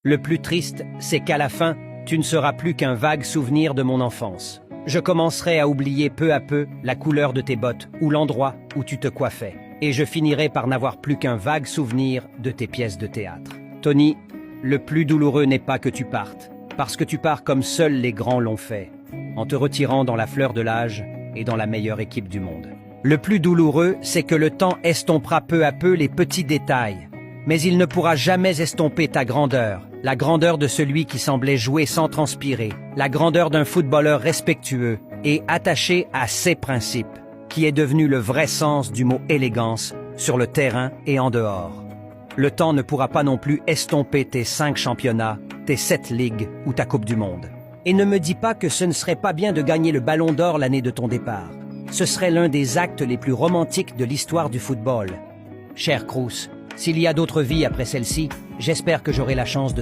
Le plus triste, c'est qu'à la fin, tu ne seras plus qu'un vague souvenir de mon enfance. Je commencerai à oublier peu à peu la couleur de tes bottes ou l'endroit où tu te coiffais. Et je finirai par n'avoir plus qu'un vague souvenir de tes pièces de théâtre. Tony, le plus douloureux n'est pas que tu partes, parce que tu pars comme seuls les grands l'ont fait, en te retirant dans la fleur de l'âge et dans la meilleure équipe du monde. Le plus douloureux, c'est que le temps estompera peu à peu les petits détails, mais il ne pourra jamais estomper ta grandeur, la grandeur de celui qui semblait jouer sans transpirer, la grandeur d'un footballeur respectueux et attaché à ses principes, qui est devenu le vrai sens du mot élégance sur le terrain et en dehors. Le temps ne pourra pas non plus estomper tes 5 championnats, tes 7 ligues ou ta Coupe du Monde. Et ne me dis pas que ce ne serait pas bien de gagner le Ballon d'Or l'année de ton départ. Ce serait l'un des actes les plus romantiques de l'histoire du football. Cher Cruz, s'il y a d'autres vies après celle-ci, j'espère que j'aurai la chance de